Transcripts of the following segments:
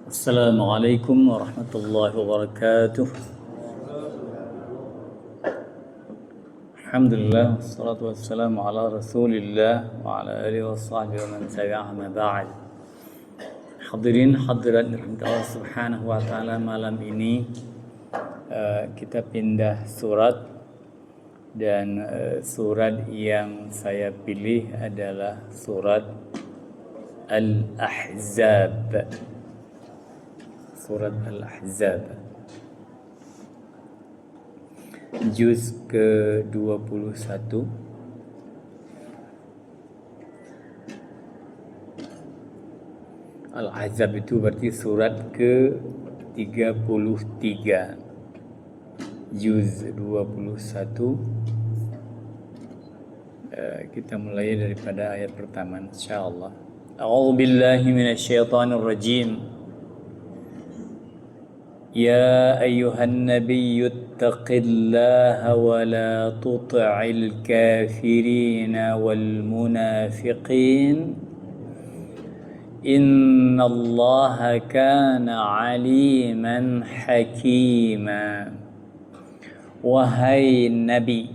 Assalamualaikum warahmatullahi wabarakatuh. Alhamdulillah, wassalatu wassalamu ala rasulillah wa ala alihi wa sahbihi wa man tabi'aha ma ba'd. Hadirin hadirat dirahmati Allah subhanahu wa ta'ala, malam ini kita pindah surat dan surat yang saya pilih adalah surat Al-Ahzab. Surat Al-Ahzab juz ke-21. Al-Ahzab itu berarti surat ke-33, juz 21. Kita mulai daripada ayat pertama insyaallah. A'udzu billahi minasyaitonir rajim. يا أيها النبي اتق الله ولا تطع الكافرين والمنافقين إن الله كان عليما حكيما. Wahai Nabi,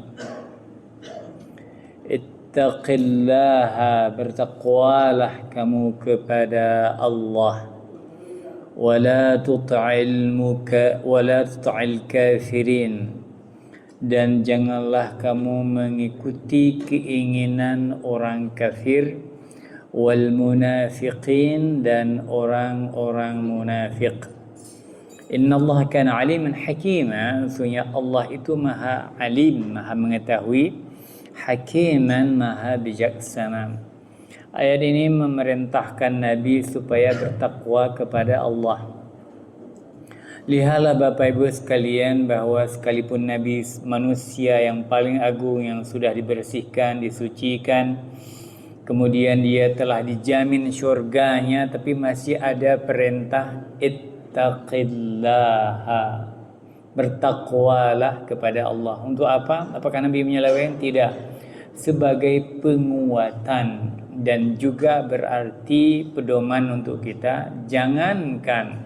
ittaqillaha, bertakwalah kamu kepada Allah. Wala tuta'il kafirin, dan janganlah kamu mengikuti keinginan orang kafir, wal munafiqin, dan orang-orang munafik. Innallaha kana aliman hakima, sesungguhnya Allah itu maha alim, maha mengetahui, hakiman, maha bijaksana. Ayat ini memerintahkan Nabi supaya bertakwa kepada Allah. Lihatlah Bapak Ibu sekalian bahwa sekalipun Nabi manusia yang paling agung, yang sudah dibersihkan, disucikan, kemudian dia telah dijamin syurganya, tapi masih ada perintah ittaqillaha, bertakwalah kepada Allah. Untuk apa? Apakah Nabi menyeleweng? Tidak. Sebagai penguatan dan juga berarti pedoman untuk kita. Jangankan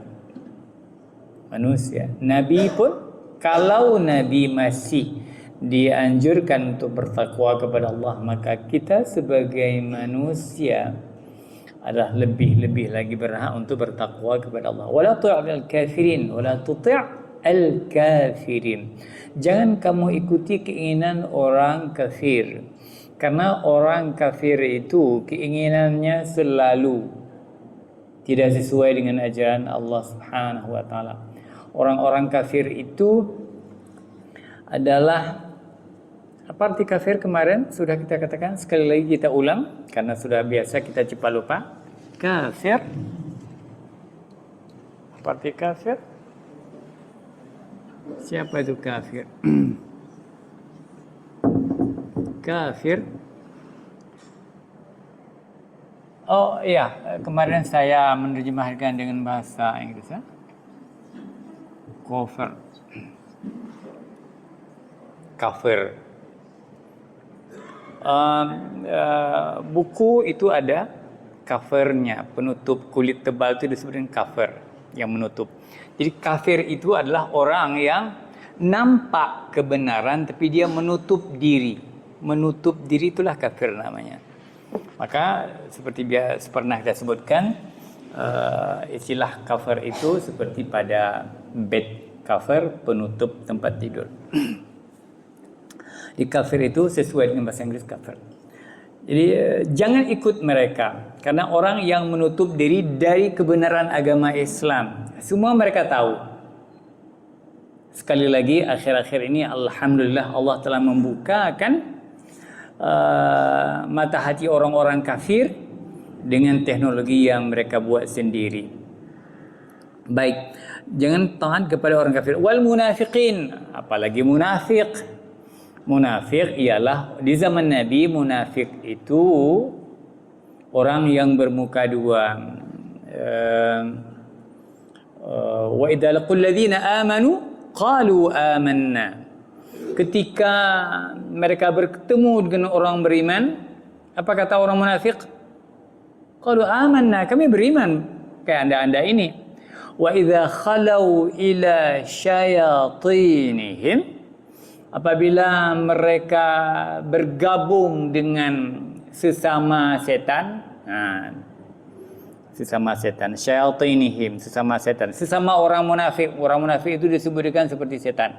manusia, Nabi pun, kalau Nabi masih dianjurkan untuk bertakwa kepada Allah, maka kita sebagai manusia adalah lebih lagi berhak untuk bertakwa kepada Allah. Wala tu'il kafirin, wala tuti' al-kafirin. Jangan kamu ikuti keinginan orang kafir. Karena orang kafir itu keinginannya selalu tidak sesuai dengan ajaran Allah Subhanahu wa taala. Orang-orang kafir itu adalah, apa arti kafir kemarin sudah kita katakan, sekali lagi kita ulang karena sudah biasa kita cepat lupa. Kafir, apa arti kafir? Siapa itu kafir? Kafir. Oh iya, kemarin saya menerjemahkan dengan bahasa Inggris ya. Kafir. Kafir. Buku itu ada covernya, penutup kulit tebal itu disebut dengan cover, yang menutup. Jadi kafir itu adalah orang yang nampak kebenaran tapi dia menutup diri. Menutup diri itulah kafir namanya. Maka seperti biasa pernah kita sebutkan, istilah cover itu seperti pada bed cover, penutup tempat tidur. Di kafir itu sesuai dengan bahasa Inggris cover. Jadi jangan ikut mereka, karena orang yang menutup diri dari kebenaran agama Islam, semua mereka tahu. Sekali lagi, akhir-akhir ini alhamdulillah Allah telah membukakan mata hati orang-orang kafir dengan teknologi yang mereka buat sendiri. Baik, jangan taat kepada orang kafir. Wal munafiqin, apalagi munafik. Munafik ialah di zaman Nabi, munafik itu orang yang bermuka dua. Wa idza laqul ladzina amanu qalu amanna. Ketika mereka bertemu dengan orang beriman, apa kata orang munafik? Qalu amanna, kami beriman kayak anda-anda ini. wa idza khalau ila syayatinihim, apabila mereka bergabung dengan sesama setan, sesama setan, syayatinihim, sesama setan, sesama orang munafik. Orang munafik itu disebutkan seperti setan.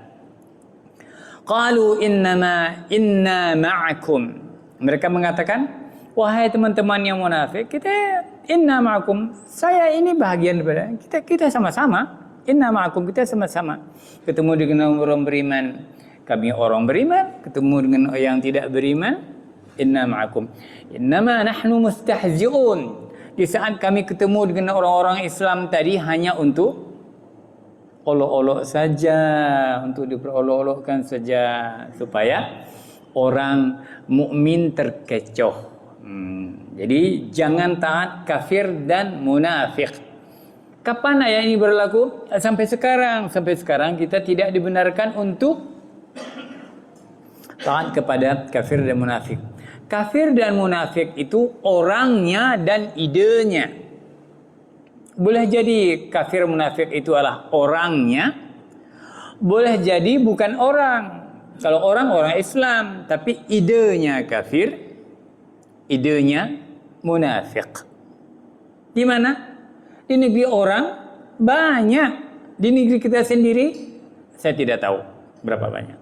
Qalu inna ma'akum, mereka mengatakan, wahai teman-teman yang munafik, kita inna ma'akum, saya ini bahagian daripada kita sama-sama. Inna ma'akum, kita sama-sama. Ketemu dengan orang beriman, kami orang beriman. Ketemu dengan orang yang tidak beriman, inna ma'akum. Innama nahnu mustahzi'un. Di saat kami ketemu dengan orang-orang Islam tadi hanya untuk olok-olok saja, untuk diperolok-olokkan saja supaya orang mukmin terkecoh. Jadi jangan taat kafir dan munafik. Kapan ayat ini berlaku? Sampai sekarang. Sampai sekarang kita tidak dibenarkan untuk taat kepada kafir dan munafik. Kafir dan munafik itu orangnya dan idenya. Boleh jadi kafir munafik itu adalah orangnya, boleh jadi bukan orang. Kalau orang Islam, tapi idenya kafir, idenya munafik. Di mana? Di negeri orang banyak. Di negeri kita sendiri saya tidak tahu berapa banyak.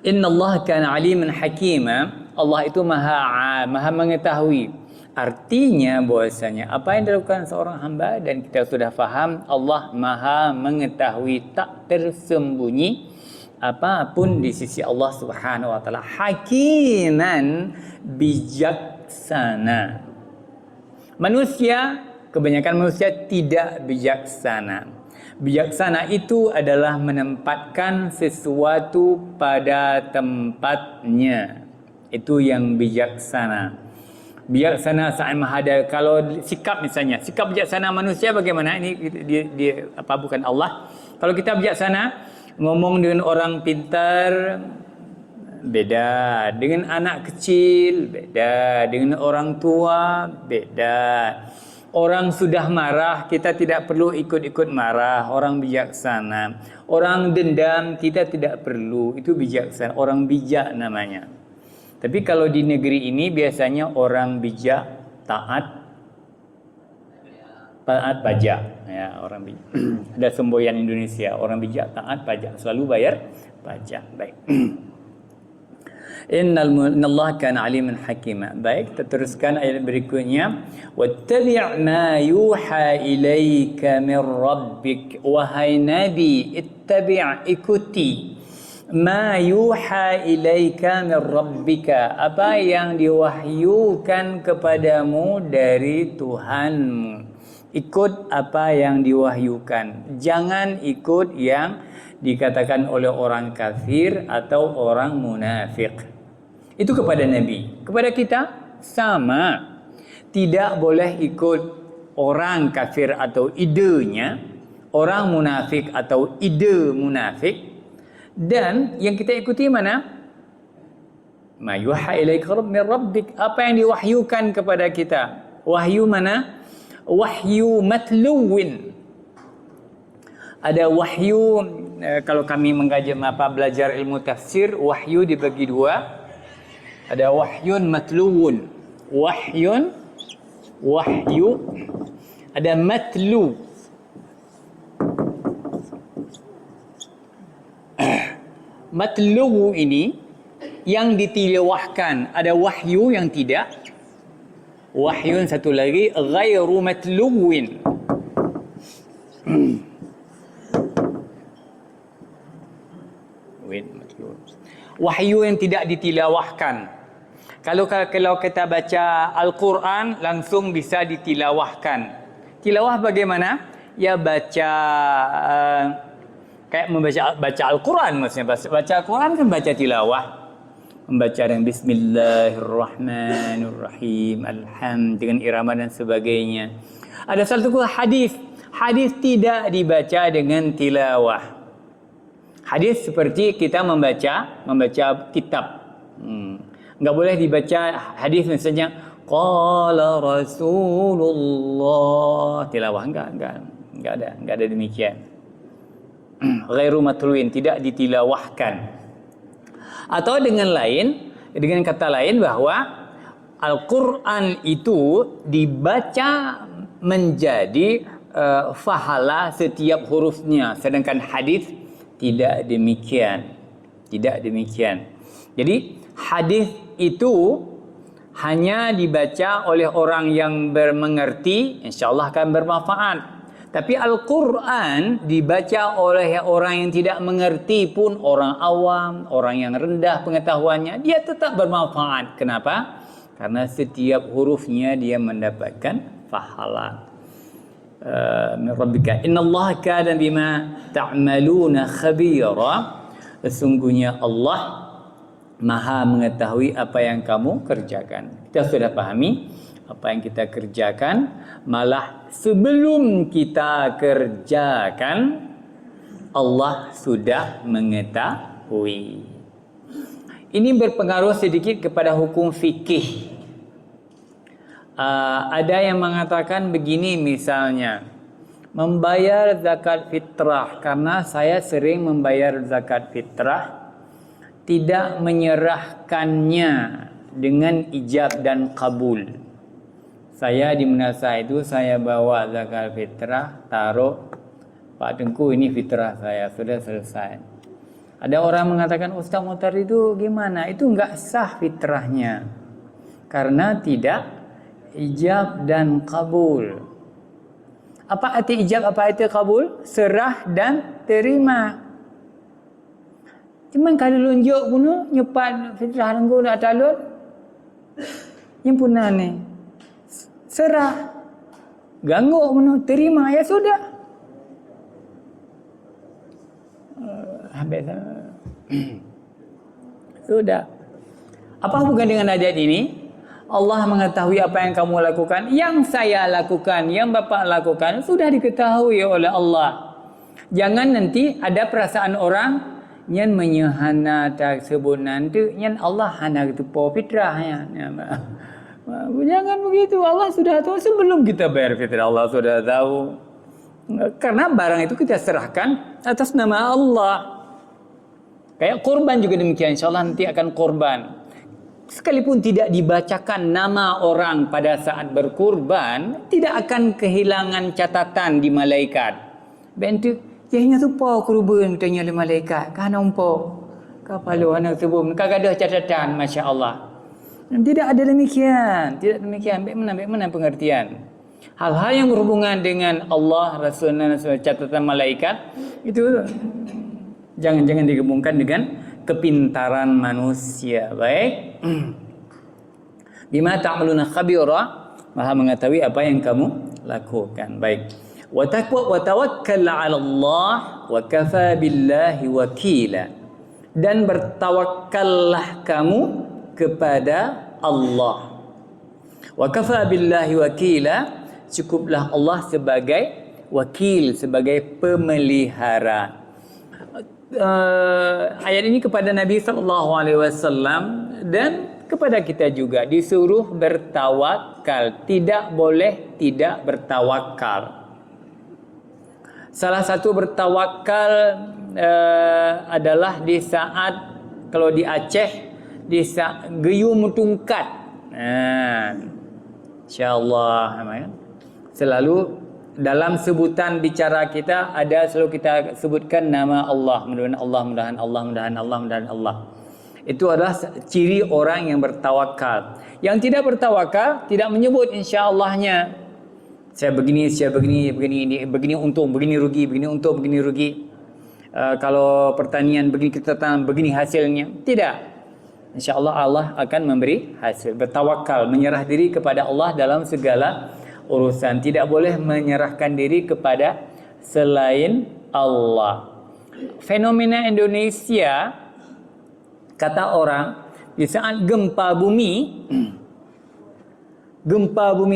Innallaha kana aliman hakima. Allah itu maha mengetahui. Artinya bahwasanya apa yang dilakukan seorang hamba, dan kita sudah faham, Allah maha mengetahui, tak tersembunyi apapun di sisi Allah Subhanahu wa taala. Hakiman, bijaksana. Manusia, kebanyakan manusia tidak bijaksana. Bijaksana itu adalah menempatkan sesuatu pada tempatnya. Itu yang bijaksana. Bijaksana saat menghadap. Kalau sikap misalnya, sikap bijaksana manusia bagaimana? Ini dia apa bukan Allah. Kalau kita bijaksana, ngomong dengan orang pintar beda, dengan anak kecil beda, dengan orang tua beda. Orang sudah marah, kita tidak perlu ikut-ikut marah. Orang bijaksana. Orang dendam, kita tidak perlu. Itu bijaksana. Orang bijak namanya. Tapi kalau di negeri ini biasanya orang bijak taat pajak. Ya, orang bijak. Ada semboyan Indonesia, orang bijak taat pajak, selalu bayar pajak. Baik. Innallaha kana aliman hakima. Baik, kita teruskan ayat berikutnya. Wattabi' ma yuha ilaika min rabbik. Wahai Nabi, ittabi', ikuti. Ma yuha ilaika min rabbika, apa yang diwahyukan kepadamu dari Tuhanmu. Ikut apa yang diwahyukan. Jangan ikut yang dikatakan oleh orang kafir atau orang munafik. Itu kepada Nabi. Kepada kita sama. Tidak boleh ikut orang kafir atau idenya, orang munafik atau ide munafik. Dan yang kita ikuti mana? Ma yuha ilaika min rabbik, apa yang diwahyukan kepada kita. Wahyu mana? Wahyu matluwin. Ada wahyu, kalau kami mengkaji belajar ilmu tafsir, wahyu dibagi dua. Ada wahyun matluwun. Wahyu. Ada matlu. Matlu ini yang ditilawahkan. Ada wahyu yang tidak. Wahyun satu lagi, ghairu matluwin. Wahyu yang tidak ditilawahkan. Kalau kita baca Al-Quran, langsung bisa ditilawahkan. Tilawah bagaimana? Ya baca kayak baca Al-Quran maksudnya. Baca Al-Quran kan baca tilawah. Membaca dengan Bismillahirrahmanirrahim, Alhamdulillah, dengan irama dan sebagainya. Ada satu hadis. Hadis tidak dibaca dengan tilawah. Hadis seperti kita membaca kitab. Enggak boleh dibaca hadis misalnya qala Rasulullah. Tilawah enggak ada demikian. Ghairu matluin, tidak ditilawahkan. Atau dengan kata lain bahwa Al-Quran itu dibaca menjadi fahala setiap hurufnya, sedangkan hadis tidak demikian. Jadi hadis itu hanya dibaca oleh orang yang mengerti, insyaallah akan bermanfaat. Tapi Al-Quran dibaca oleh orang yang tidak mengerti pun, orang awam, orang yang rendah pengetahuannya, dia tetap bermanfaat. Kenapa? Karena setiap hurufnya dia mendapatkan pahala. Min rabbika innallaha kana bima ta'maluna khabira. Sesungguhnya Allah Maha mengetahui apa yang kamu kerjakan. Kita sudah pahami apa yang kita kerjakan, malah sebelum kita kerjakan Allah sudah mengetahui. Ini berpengaruh sedikit kepada hukum fikih. Ada yang mengatakan begini, misalnya membayar zakat fitrah, karena saya sering membayar zakat fitrah, tidak menyerahkannya dengan ijab dan kabul. Saya di Menasa itu saya bawa zakat fitrah, taruh, Pak Tengku ini fitrah saya, sudah selesai. Ada orang mengatakan, Ustaz Muhtar itu gimana? Itu enggak sah fitrahnya, karena tidak ijab dan kabul. Apa arti ijab, apa arti kabul? Serah dan terima. Cuman kalau lunjuk pun nyepat fitrah tengku nak talun, nyempunan ni serah, ganggu pun terima, ya sudah. Habis sudah. Apa hubungan dengan ayat ini? Allah mengetahui apa yang kamu lakukan, yang saya lakukan, yang Bapak lakukan sudah diketahui oleh Allah. Jangan nanti ada perasaan orang yang menyehana tersebut nanti, yang Allah hana itu fitrahnya. Jangan begitu. Allah sudah tahu sebelum kita bayar fitrah. Allah sudah tahu. Karena barang itu kita serahkan atas nama Allah. Kayak korban juga demikian. InsyaAllah nanti akan korban. Sekalipun tidak dibacakan nama orang pada saat berkorban, tidak akan kehilangan catatan di malaikat. Bentuk, jahnya tu pa korban tanya oleh malaikat. Kan nampak kapal anak sebelum. Kagak ada catatan, Masya Allah. Tidak ada demikian. Bagaimana pengertian? Hal-hal yang berhubungan dengan Allah, Rasulullah, catatan malaikat, itu jangan digabungkan dengan kepintaran manusia. Baik. Bima ta'maluna khabira, Maha mengetahui apa yang kamu lakukan. Baik. Wa tawakkal 'ala Allah wa kafa billahi wakila. Dan bertawakkallah kamu kepada Allah. Wa kafa billahi wakila, cukuplah Allah sebagai wakil, sebagai pemelihara. Ayat ini kepada Nabi SAW dan kepada kita juga disuruh bertawakal, tidak boleh tidak bertawakal. Salah satu bertawakal adalah di saat, kalau di Aceh, di saat geyum tungkat. InsyaAllah selalu dalam sebutan bicara kita ada, selalu kita sebutkan nama Allah. Mudah-mudahan Allah. Itu adalah ciri orang yang bertawakal. Yang tidak bertawakal tidak menyebut insya-Allahnya. Saya begini untung, begini rugi, begini untung, begini rugi. Kalau pertanian begini kita tanam, begini hasilnya. Tidak. InsyaAllah Allah akan memberi hasil. Bertawakal, menyerah diri kepada Allah dalam segala urusan. Tidak boleh menyerahkan diri kepada selain Allah. Fenomena Indonesia, kata orang, di saat gempa bumi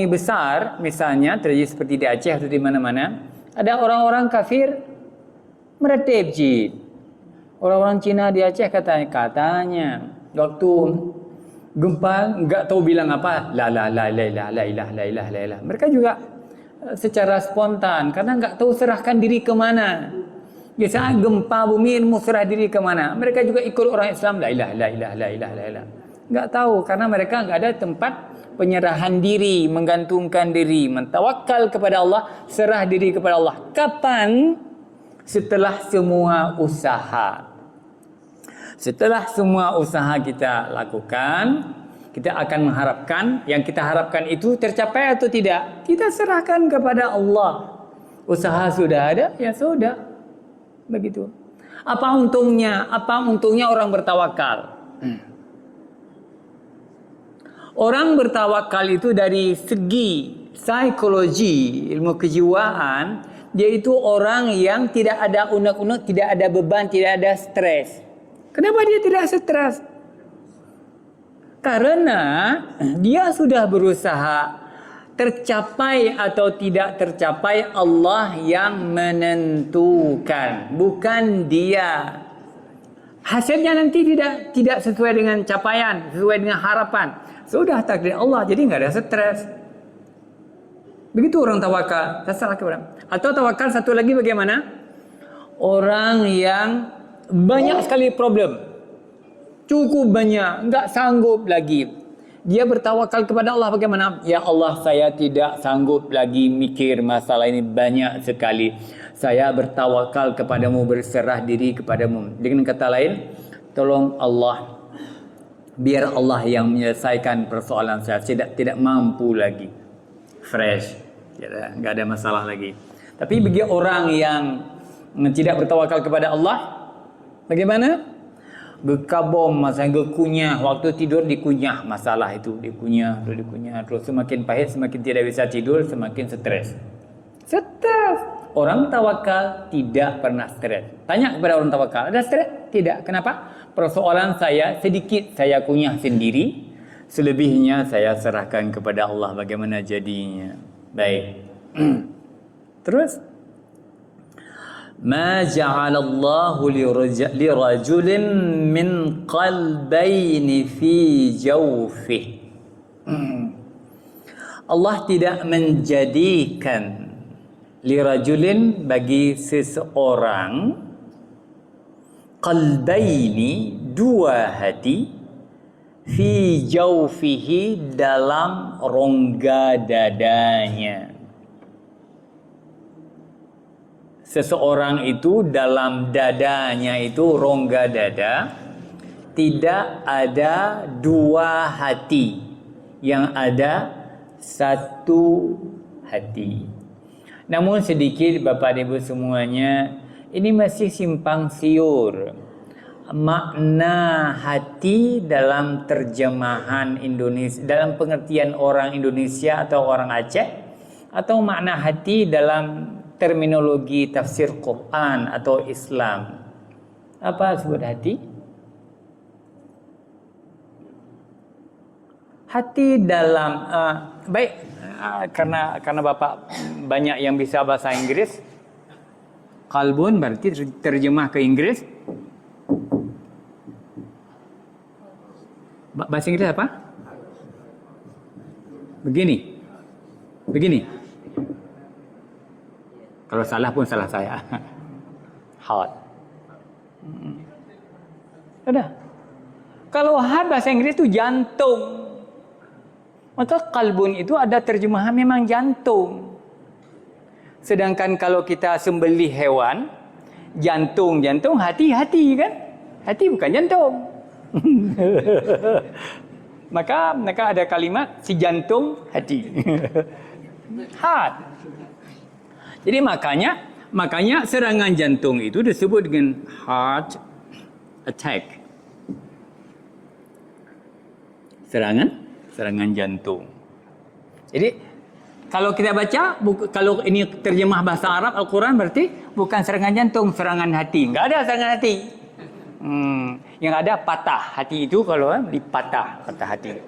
besar misalnya terjadi seperti di Aceh atau di mana-mana, ada orang-orang kafir meretip jin. Orang-orang Cina di Aceh katanya waktu Gempa enggak tahu bilang apa, la la la la la la ilah la ilah la ilah. Mereka juga secara spontan karena enggak tahu serahkan diri ke mana. Biasanya gempa bumi ilmu serah diri ke mana. Mereka juga ikut orang Islam, la ilah la ilah la ilah la ilah. Enggak tahu karena mereka enggak ada tempat penyerahan diri, menggantungkan diri, mentawakal kepada Allah, serah diri kepada Allah. Kapan? Setelah semua usaha. Setelah semua usaha kita lakukan, kita akan mengharapkan yang kita harapkan itu tercapai atau tidak. Kita serahkan kepada Allah. Usaha sudah ada, ya sudah. Begitu. Apa untungnya? Apa untungnya orang bertawakal? Orang bertawakal itu dari segi psikologi, ilmu kejiwaan, dia itu orang yang tidak ada unek-unek, tidak ada beban, tidak ada stres. Kenapa dia tidak stres? Karena dia sudah berusaha, tercapai atau tidak tercapai Allah yang menentukan, bukan dia. Hasilnya nanti tidak sesuai dengan capaian, sesuai dengan harapan. Sudah takdir Allah, jadi nggak ada stres. Begitu orang tawakal, terserah kepada. Atau tawakal satu lagi bagaimana? Orang yang banyak sekali problem, cukup banyak, enggak sanggup lagi. Dia bertawakal kepada Allah bagaimana? Ya Allah, saya tidak sanggup lagi mikir masalah ini banyak sekali. Saya bertawakal kepadamu, berserah diri kepadamu. Dengan kata lain, tolong Allah, biar Allah yang menyelesaikan persoalan saya. Tidak mampu lagi. Fresh, enggak ada masalah lagi. Tapi bagi orang yang tidak bertawakal kepada Allah, bagaimana? Gekabom, masa gekunyah, waktu tidur dikunyah masalah itu, dikunyah, terus semakin pahit, semakin tidak bisa tidur, semakin stres. Stres. Orang tawakal tidak pernah stres. Tanya kepada orang tawakal, ada stres? Tidak. Kenapa? Persoalan saya sedikit saya kunyah sendiri, selebihnya saya serahkan kepada Allah bagaimana jadinya. Baik. Terus ma ja'alallahu lirajulin min qalbayni fi jawfih. Allah tidak menjadikan lirajulin bagi seseorang qalbaini dua hati fi jawfihi dalam rongga dadanya. Seseorang itu dalam dadanya itu rongga dada tidak ada dua hati, yang ada satu hati. Namun sedikit Bapak Ibu semuanya, ini masih simpang siur. Makna hati dalam terjemahan Indonesia, dalam pengertian orang Indonesia atau orang Aceh, atau makna hati dalam terminologi tafsir Quran atau Islam. Apa sebut hati? Hati dalam karena Bapak banyak yang bisa bahasa Inggris. Qalbun berarti terjemah ke Inggris. Bahasa Inggris apa? Begini. Kalau salah pun salah saya. Heart. Sudah. Kalau heart bahasa Inggris itu jantung. Maka qalbun itu ada terjemahan memang jantung. Sedangkan kalau kita sembelih hewan, jantung, hati kan? Hati bukan jantung. maka ada kalimat si jantung hati. Heart. Jadi makanya serangan jantung itu disebut dengan heart attack. Serangan jantung. Jadi kalau kita baca, kalau ini terjemah bahasa Arab Al-Quran berarti bukan serangan jantung, serangan hati. Enggak ada serangan hati. Yang ada patah hati itu kalau patah hati.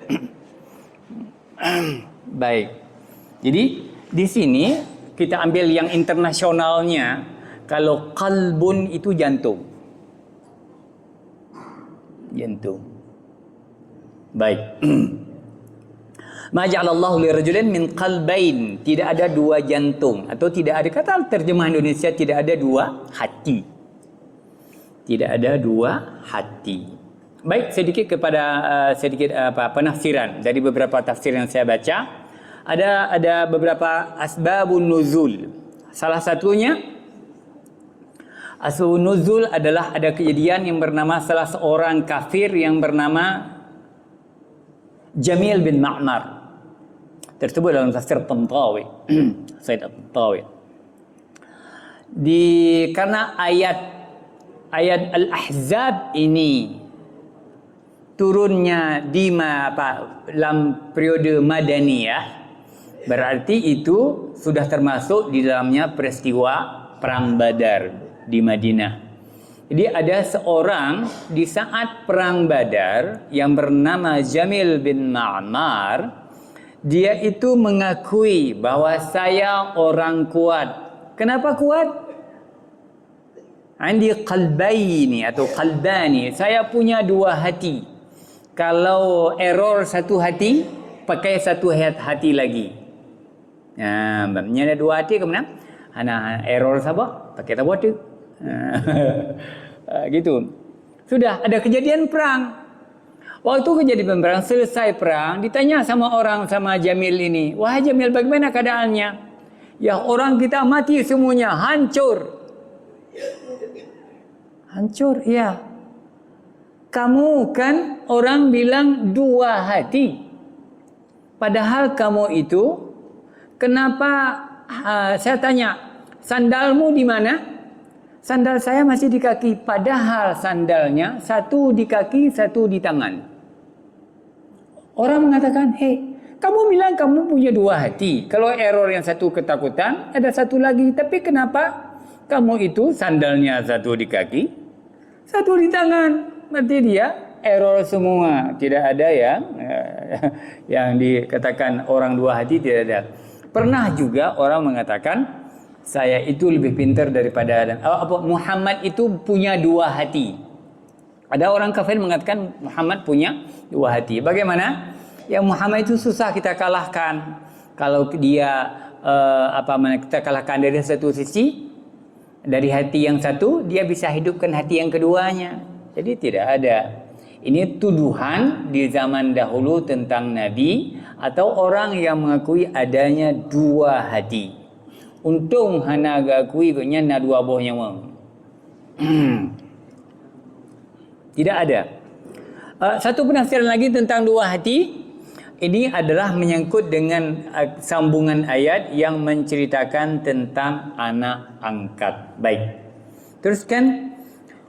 Baik. Jadi di sini kita ambil yang internasionalnya. Kalau qalbun itu jantung. Baik. Ma ja'alallahu lirajulin min qalbain, tidak ada dua jantung, atau tidak ada, kata terjemahan Indonesia, tidak ada dua hati. Tidak ada dua hati. Baik, sedikit penafsiran dari beberapa tafsir yang saya baca. Ada beberapa asbabun nuzul. Salah satunya asbabun nuzul adalah ada kejadian yang bernama salah seorang kafir yang bernama Jamil bin Ma'mar. Tersebut dalam tafsir Tantawi. Said Tantawi. Karena ayat Al-Ahzab ini turunnya dalam periode Madaniyah, berarti itu sudah termasuk di dalamnya peristiwa perang Badar di Madinah. Jadi ada seorang di saat perang Badar yang bernama Jamil bin Ma'mar. Dia itu mengakui bahwa saya orang kuat. Kenapa kuat? Andi qalbaini atau qalbani. Saya punya dua hati. Kalau error satu hati, pakai satu hati lagi. Nah, ada dua hati kemudian error siapa? Pakai tahu tu. Gitu. Sudah ada kejadian perang. Waktu kejadian perang, selesai perang, ditanya sama Jamil ini, wahai Jamil, bagaimana keadaannya? Ya, orang kita mati semuanya, hancur. Hancur, ya. Kamu kan orang bilang dua hati. Padahal kamu itu, kenapa, saya tanya, sandalmu di mana? Sandal saya masih di kaki. Padahal sandalnya satu di kaki, satu di tangan. Orang mengatakan, hei, kamu bilang kamu punya dua hati. Kalau error yang satu ketakutan, ada satu lagi. Tapi kenapa kamu itu sandalnya satu di kaki, satu di tangan? Berarti dia error semua. Tidak ada yang dikatakan orang dua hati, tidak ada. Pernah juga orang mengatakan, saya itu lebih pintar daripada Muhammad itu punya dua hati. Ada orang kafir mengatakan Muhammad punya dua hati. Bagaimana? Ya, Muhammad itu susah kita kalahkan. Kalau dia kita kalahkan dari satu sisi, dari hati yang satu, dia bisa hidupkan hati yang keduanya. Jadi tidak ada. Ini tuduhan di zaman dahulu tentang Nabi atau orang yang mengakui adanya dua hati. Untung hana akui punya na dua buah nyawa. Tidak ada. Satu penafsiran lagi tentang dua hati. Ini adalah menyangkut dengan sambungan ayat yang menceritakan tentang anak angkat. Baik. Teruskan.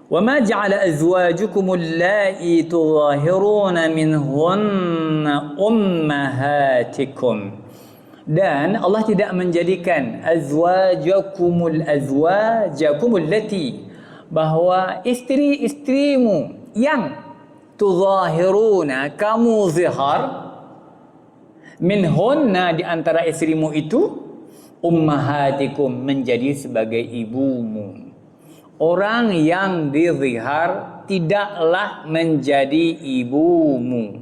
وَمَا جَعَلَ أَزْوَاجُكُمُ اللَّائِي تُظَاهِرُونَ مِنْهُنَّ أُمَّهَاتِكُمْ. Dan Allah tidak menjadikan azwajakumul lati, bahwa istri-istrimu yang tuzahiruna, kamu zihar, minhunna, di antara istrimu itu, ummahatikum, menjadi sebagai ibumu. Orang yang dizihar tidaklah menjadi ibumu.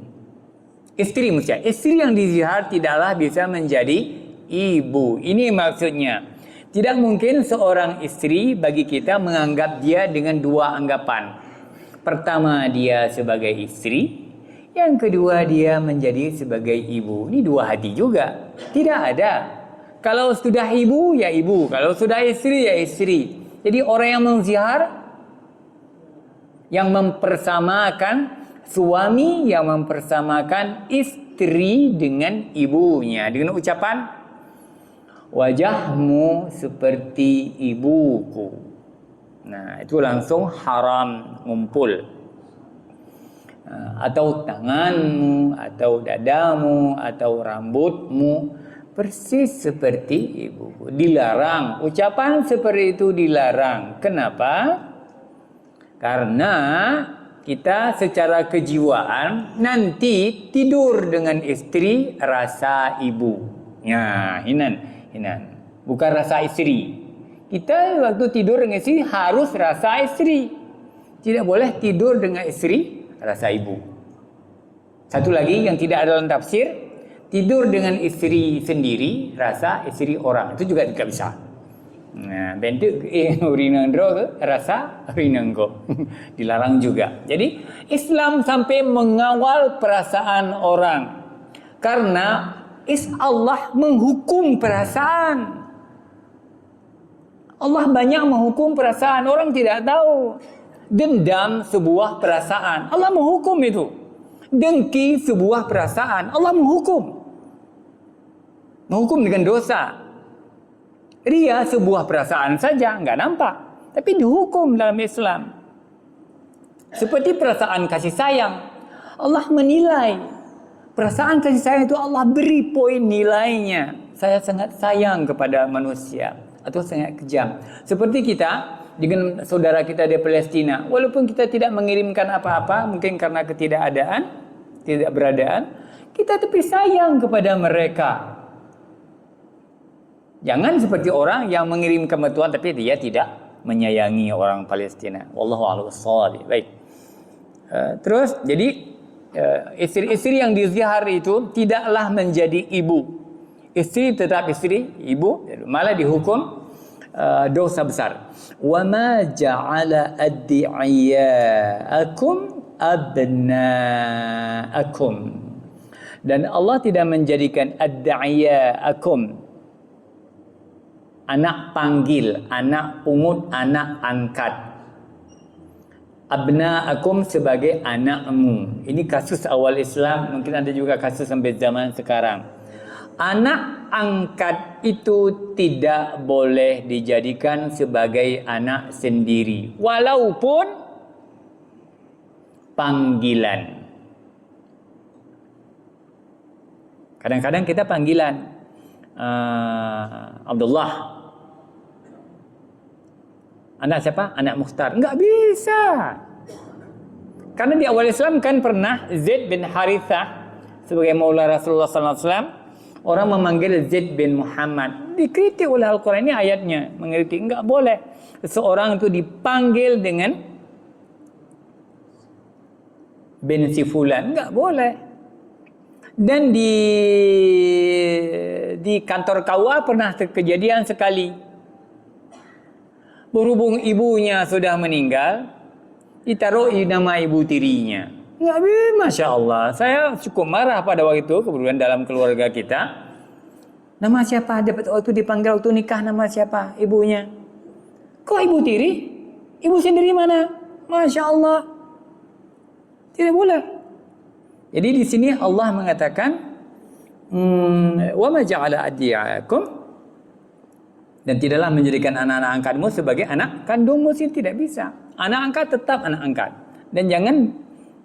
Istri maksudnya, istri yang dizihar tidaklah bisa menjadi ibu. Ini maksudnya. Tidak mungkin seorang istri bagi kita menganggap dia dengan dua anggapan. Pertama, dia sebagai istri. Yang kedua, dia menjadi sebagai ibu. Ini dua hati juga. Tidak ada. Kalau sudah ibu, ya ibu. Kalau sudah istri, ya istri. Jadi orang yang menzihar, yang mempersamakan suami, yang mempersamakan istri dengan ibunya dengan ucapan wajahmu seperti ibuku. Nah, itu langsung haram ngumpul. Atau tanganmu, atau dadamu, atau rambutmu persis seperti ibuku. Dilarang. Ucapan seperti itu dilarang. Kenapa? Karena kita secara kejiwaan nanti tidur dengan istri rasa ibu. Ya, hinan. Bukan rasa istri. Kita waktu tidur dengan istri harus rasa istri. Tidak boleh tidur dengan istri rasa ibu. Satu lagi yang tidak ada dalam tafsir, tidur dengan istri sendiri, rasa istri orang, itu juga tidak bisa. Nah, bentuk urinandro ke rasa urinanggo. Dilarang juga. Jadi Islam sampai mengawal perasaan orang. Karena Allah menghukum perasaan. Allah banyak menghukum perasaan, orang tidak tahu. Dendam sebuah perasaan, Allah menghukum itu. Dengki sebuah perasaan, Allah menghukum. Menghukum dengan dosa. Ria sebuah perasaan saja, enggak nampak, tapi dihukum dalam Islam. Seperti perasaan kasih sayang, Allah menilai. Perasaan kasih sayang itu Allah beri poin nilainya. Saya sangat sayang kepada manusia, atau sangat kejam. Seperti kita dengan saudara kita di Palestina, walaupun kita tidak mengirimkan apa-apa, mungkin karena ketidakberadaan, kita tapi sayang kepada mereka. Jangan seperti orang yang mengirimkan bantuan tapi dia tidak menyayangi orang Palestina. Wallahu a'lam bishawab. Baik. Terus jadi istri-istri yang dizihar itu tidaklah menjadi ibu. Istri tetap istri, ibu, malah dihukum dosa besar. Wa ma ja'ala ad'iyaakum abnaakum. Dan Allah tidak menjadikan ad'iyaakum, anak panggil, anak pungut, anak angkat, abnaakum sebagai anakmu. Ini kasus awal Islam, mungkin ada juga kasus sampai zaman sekarang. Anak angkat itu tidak boleh dijadikan sebagai anak sendiri, walaupun panggilan. Kadang-kadang kita panggilan Abdullah. Anak siapa? Anak Mukhtar. Enggak bisa. Karena di awal Islam kan pernah Zaid bin Harithah sebagai maula Rasulullah sallallahu alaihi wasallam, orang memanggil Zaid bin Muhammad. Dikritik oleh Al-Quran, ini ayatnya mengkritik. Enggak boleh seseorang itu dipanggil dengan bin si fulan, enggak boleh. Dan di kantor KUA pernah kejadian sekali. Berhubung ibunya sudah meninggal, ditaruh nama ibu tirinya. Enggak bisa, Masya Allah. Saya cukup marah pada waktu itu, kemudian dalam keluarga kita. Nama siapa? Dapat waktu dipanggil waktu nikah, nama siapa? Ibunya. Kok ibu tiri? Ibu sendiri mana? Masya Allah. Tidak boleh. Jadi di sini Allah mengatakan, wa ma ja'ala ad'iyaakum, dan tidaklah menjadikan anak-anak angkatmu sebagai anak kandungmu, sih tidak bisa. Anak angkat tetap anak angkat, dan jangan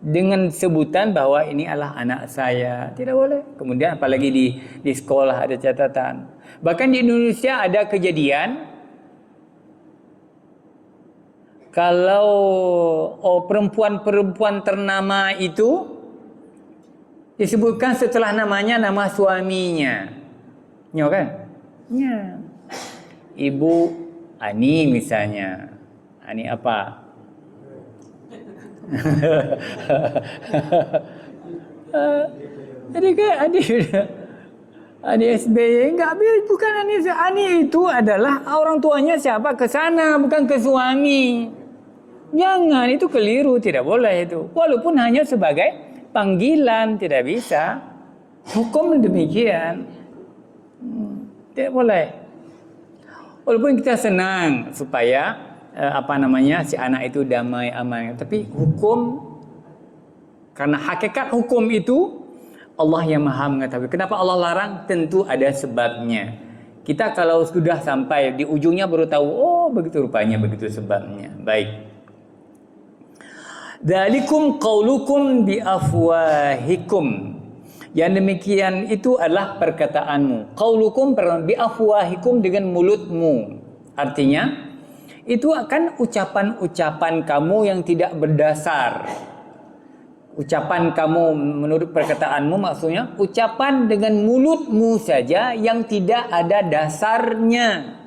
dengan sebutan bahwa ini adalah anak saya, tidak boleh. Kemudian apalagi di sekolah ada catatan. Bahkan di Indonesia ada kejadian kalau perempuan-perempuan ternama itu disebutkan setelah namanya nama suaminya. Ya kan? Ya. Ibu Ani misalnya. Ani apa? Jadi kayak Ani SBY enggak, bukan Ani itu adalah orang tuanya siapa, ke sana, bukan ke suami. Jangan, itu keliru, tidak boleh itu. Walaupun hanya sebagai panggilan, tidak bisa. Hukum demikian. Tidak boleh. Walaupun kita senang supaya si anak itu damai aman, tapi hukum, karena hakikat hukum itu Allah yang Maha mengetahui. Kenapa Allah larang? Tentu ada sebabnya. Kita kalau sudah sampai di ujungnya baru tahu, oh begitu rupanya, begitu sebabnya. Baik. Dzalikum qaulukum bi afwahikum. Yang demikian itu adalah perkataanmu. Qaulukum bi afwahikum, dengan mulutmu. Artinya itu akan ucapan-ucapan kamu yang tidak berdasar. Ucapan kamu menurut perkataanmu, maksudnya ucapan dengan mulutmu saja yang tidak ada dasarnya.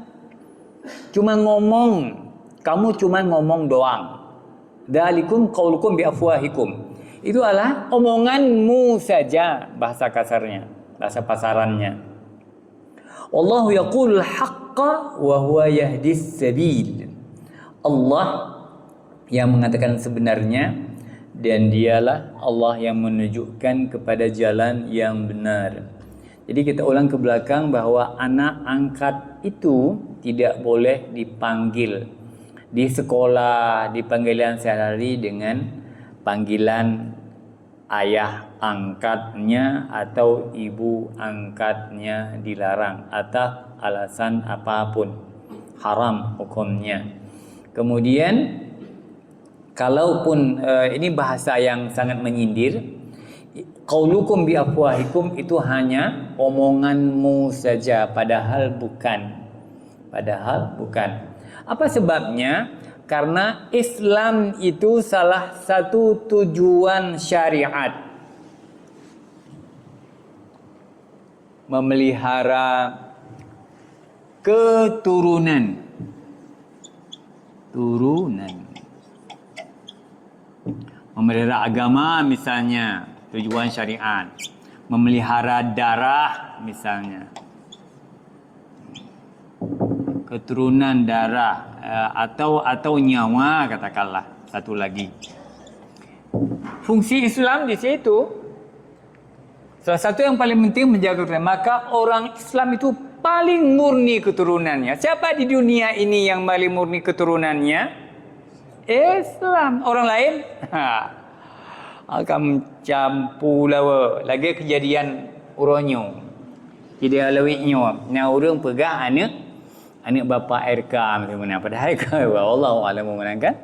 Cuma ngomong, kamu cuma ngomong doang. Dzalikum qaulukum bi afwahikum. Itu adalah omonganmu saja, bahasa kasarnya, bahasa pasarannya. Wallahu yaqulul haqqa wa huwa yahdis sabil. Allah yang mengatakan sebenarnya, dan dialah Allah yang menunjukkan kepada jalan yang benar. Jadi kita ulang ke belakang bahwa anak angkat itu tidak boleh dipanggil di sekolah, di panggilan sehari-hari dengan panggilan ayah angkatnya atau ibu angkatnya, dilarang atas alasan apapun, haram hukumnya. Kemudian kalaupun ini bahasa yang sangat menyindir, qaulukum bi afwahikum itu hanya omonganmu saja, padahal bukan. Apa sebabnya? Karena Islam itu salah satu tujuan syariat memelihara keturunan. Memelihara agama misalnya, tujuan syariat. Memelihara darah misalnya, keturunan darah, atau nyawa, katakanlah satu lagi. Fungsi Islam di situ salah satu yang paling penting menjaga keturunan. Maka orang Islam itu paling murni keturunannya. Siapa di dunia ini yang paling murni keturunannya? Islam. Orang lain akan campur lawa. Lagi kejadian uronyo. Tidak lawiknya. Nah, orang pegang anak bapa RK macam mana. Padahal Allah alam mana kan.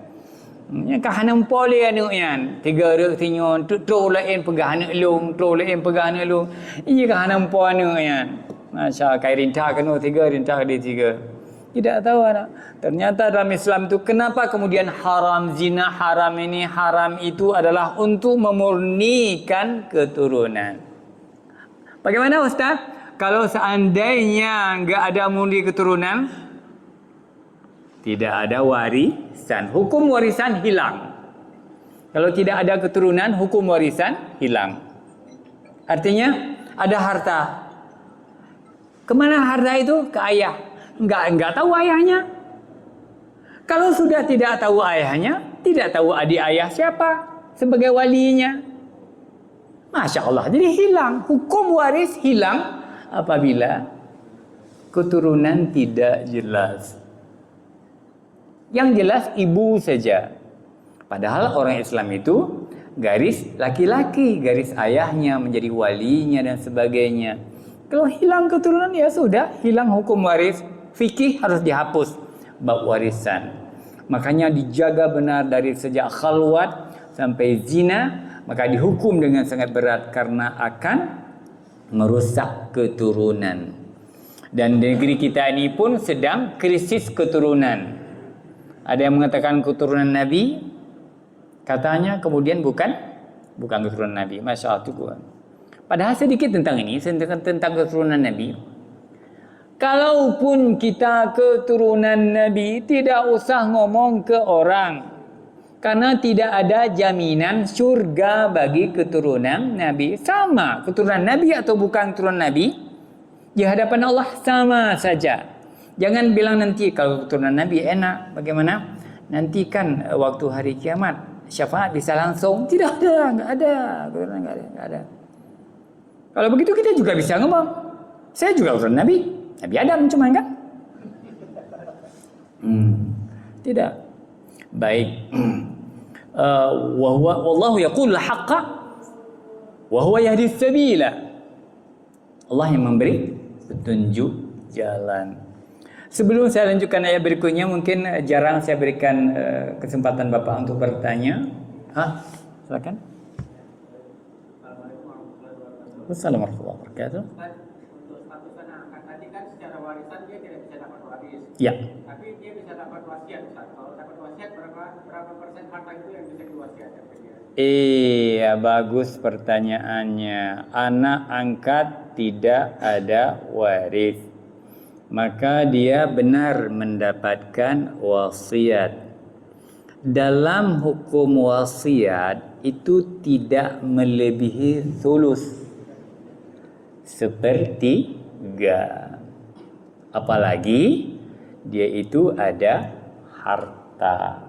Yang kahanan poli anaknya. Tiga orang tinyo. Tuh lain pegang anak long. Tuh lain pegang anak long. Ini kahanan poli anaknya. Masya kai rintah kena tiga, rintah dia tiga. Tidak tahu anak. Ternyata dalam Islam itu kenapa kemudian haram zina, haram ini, haram itu adalah untuk memurnikan keturunan. Bagaimana Ustaz? Kalau seandainya enggak ada murni keturunan, tidak ada warisan. Hukum warisan hilang. Kalau tidak ada keturunan, hukum warisan hilang. Artinya ada harta. Kemana harta itu? Ke ayah. Enggak tahu ayahnya. Kalau sudah tidak tahu ayahnya, tidak tahu adik ayah siapa sebagai walinya. Masya Allah. Jadi hilang. Hukum waris hilang apabila keturunan tidak jelas. Yang jelas ibu saja. Padahal orang Islam itu garis laki-laki, garis ayahnya menjadi walinya dan sebagainya. Kalau hilang keturunan ya sudah, hilang hukum waris. Fikih harus dihapus bab warisan. Makanya dijaga benar dari sejak khalwat sampai zina, maka dihukum dengan sangat berat karena akan merusak keturunan. Dan negeri kita ini pun sedang krisis keturunan. Ada yang mengatakan keturunan Nabi, katanya kemudian bukan keturunan Nabi. Masya Allah. Padahal sedikit tentang ini, tentang keturunan Nabi. Kalaupun kita keturunan Nabi, tidak usah ngomong ke orang. Karena tidak ada jaminan surga bagi keturunan Nabi. Sama, keturunan Nabi atau bukan keturunan Nabi, di hadapan Allah sama saja. Jangan bilang nanti kalau keturunan Nabi enak, bagaimana? Nanti kan waktu hari kiamat, syafaat bisa langsung. Tidak ada, enggak ada. Keturunan enggak ada. Kalau begitu kita juga bisa ngomong. Saya juga keturunan Nabi Adam cuman kan? Tidak. Baik. Wallahu yaqul haqqa wa huwa yahdis sabila. Allah yang memberi petunjuk jalan. Sebelum saya lanjutkan ayat berikutnya, mungkin jarang saya berikan kesempatan Bapak untuk bertanya. Silakan. Assalamualaikum warahmatullahi wabarakatuh. Untuk status anak angkat tadi kan secara warisan dia tidak bisa dapat waris. Ya. Tapi dia bisa dapat wasiat. Kalau dapat wasiat berapa persen harta itu yang bisa diwasiatkan ke dia? Iya, bagus pertanyaannya. Anak angkat tidak ada waris, maka dia benar mendapatkan wasiat. dalam hukum wasiat itu tidak melebihi thuluth, sepertiga. Apalagi dia itu ada harta.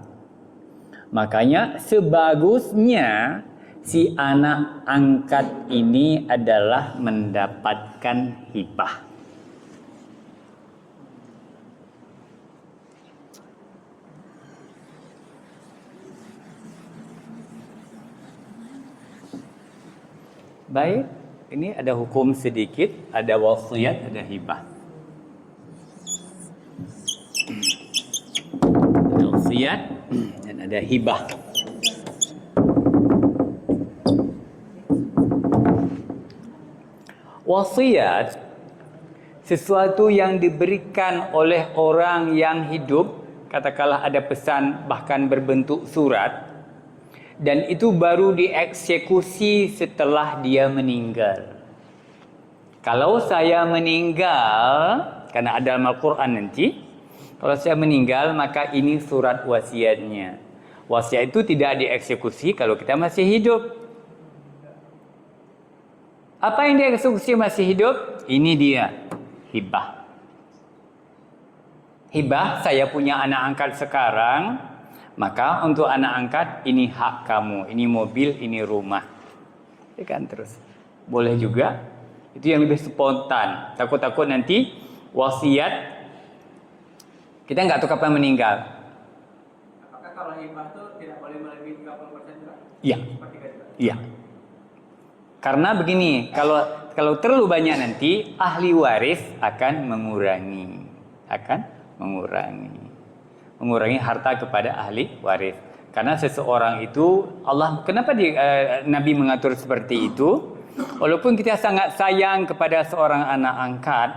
Makanya sebagusnya si anak angkat ini adalah mendapatkan hibah. Baik, ini ada hukum sedikit, ada wasiat, ada hibah. Ada wasiat dan ada hibah. Wasiat sesuatu yang diberikan oleh orang yang hidup, katakanlah ada pesan bahkan berbentuk surat, dan itu baru dieksekusi setelah dia meninggal. Kalau saya meninggal, karena ada dalam Al-Quran nanti, kalau saya meninggal maka ini surat wasiatnya. Wasiat itu tidak dieksekusi kalau kita masih hidup. Apa yang dieksekusi masih hidup? Ini dia, hibah. Hibah, saya punya anak angkat sekarang, maka untuk anak angkat ini hak kamu, ini mobil, ini rumah. Ya kan, terus boleh juga. Itu yang lebih spontan. Takut-takut nanti wasiat kita nggak tahu kapan meninggal. Apakah kalau hibah itu tidak boleh melebihi 30% juga? Iya. Iya. Karena begini, kalau terlalu banyak nanti ahli waris akan mengurangi harta kepada ahli waris. Karena seseorang itu Allah, kenapa Nabi mengatur seperti itu? Walaupun kita sangat sayang kepada seorang anak angkat,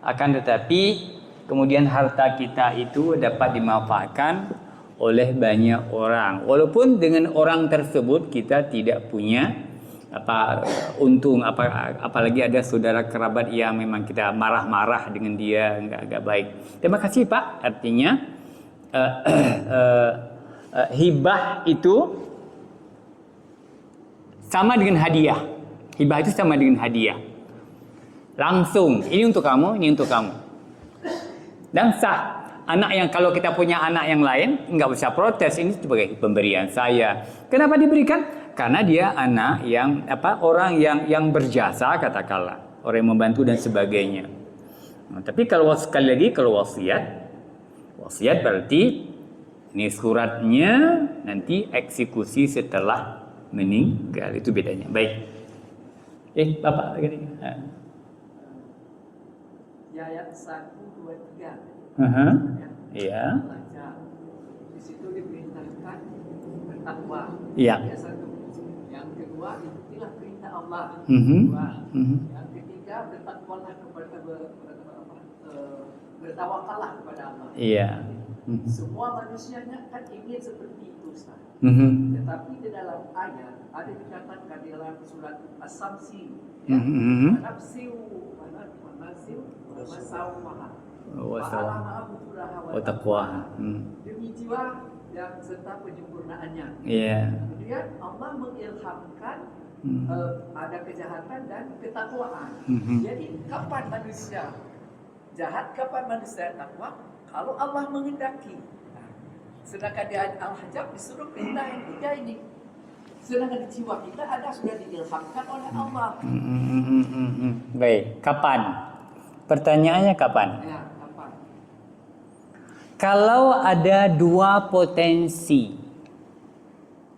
akan tetapi kemudian harta kita itu dapat dimanfaatkan oleh banyak orang. Walaupun dengan orang tersebut kita tidak punya untung, apalagi ada saudara kerabat yang memang kita marah-marah dengan dia, enggak baik. Terima kasih Pak. Artinya hibah itu sama dengan hadiah. Hibah itu sama dengan hadiah. Langsung, ini untuk kamu, ini untuk kamu. Dan sah. Anak yang, kalau kita punya anak yang lain, nggak usah protes, ini sebagai pemberian saya. Kenapa diberikan? Karena dia anak yang orang yang berjasa, katakanlah, orang yang membantu dan sebagainya. Nah, tapi kalau sekali lagi kalau wasiat berarti ini suratnya nanti eksekusi setelah meninggal, itu bedanya. Baik. Bapak gini. Di ayat 1, 2, 3. Iya. Di situ diperintahkan bertakwa. Iya. Yang kedua, ikutilah perintah Allah. Yang ketiga, bertakwalah bertawakallah kepada Allah. Iya. Semua manusianya kan ingin seperti itu, Ustaz. Tetapi di dalam ayat ada dikatakan di dalam surat As-Samsi, ya, manafsiu, masawmaha. Demi jiwa yang serta penyempurnaannya. Kemudian Allah mengilhamkan ada kejahatan dan ketakwaan. Jadi kapan manusia jahat, kapan manusia takwa? Kalau Allah menghendaki. Sedangkan di ayat Al-Hajj disuruh perintah yang tiga ini. Sedangkan di jiwa kita ada sudah diilhamkan oleh Allah. Baik, kapan? Pertanyaannya kapan? Ya, kapan? Kalau ada dua potensi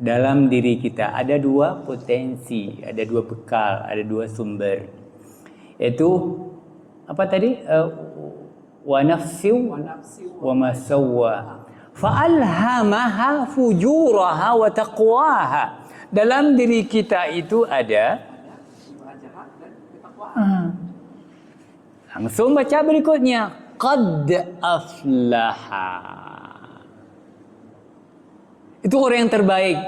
dalam diri kita, ada dua potensi, ada dua bekal, ada dua sumber. Itu apa tadi? Wa nafsiu wa ma sawwa fa'alhamaha fujuraha wa taqwaha. Dalam diri kita itu ada langsung baca berikutnya, qad aflaha. Itu orang yang terbaik,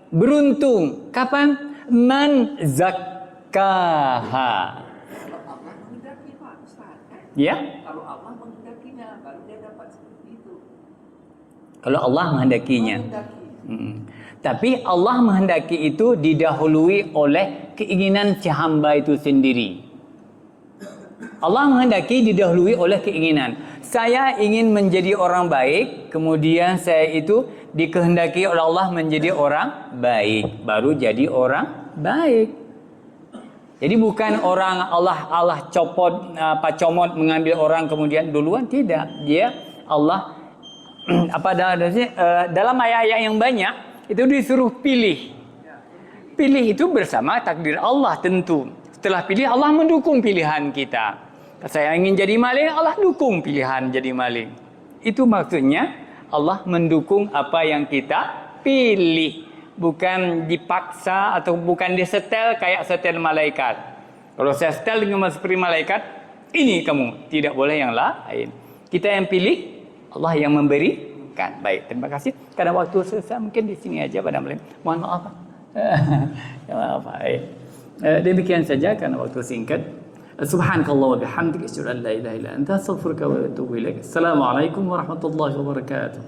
beruntung. Kapan? Man zakkaha. Kalau Allah menghendaki, Pak Ustaz. Ya? Kalau Allah menghendakinya, baru dia dapat seperti itu. Kalau Allah menghendakinya. Menghendaki. Tapi Allah menghendaki itu didahului oleh keinginan si hamba itu sendiri. Allah menghendaki didahului oleh keinginan. Saya ingin menjadi orang baik, kemudian saya itu dikehendaki oleh Allah menjadi orang baik, baru jadi orang baik. Jadi bukan orang Allah comot mengambil orang kemudian duluan, tidak. Dia Allah dalam ayat-ayat yang banyak itu disuruh pilih. Pilih itu bersama takdir Allah tentu. Setelah pilih, Allah mendukung pilihan kita. Saya ingin jadi maling, Allah dukung pilihan jadi maling. Itu maksudnya Allah mendukung apa yang kita pilih. Bukan dipaksa atau bukan disetel kayak setel malaikat. Kalau saya setel dengan seperti malaikat, ini kamu, tidak boleh yang lain. Kita yang pilih, Allah yang memberikan. Baik, terima kasih. Karena waktu selesai mungkin di sini aja pada malam. Mohon maaf. Maaf. Demikian saja karena waktu singkat. Subhanakallah wa bihamdika asyhadu an la ilaha illa anta astaghfiruka wa atubu ilaik. Assalamualaikum warahmatullahi wabarakatuh.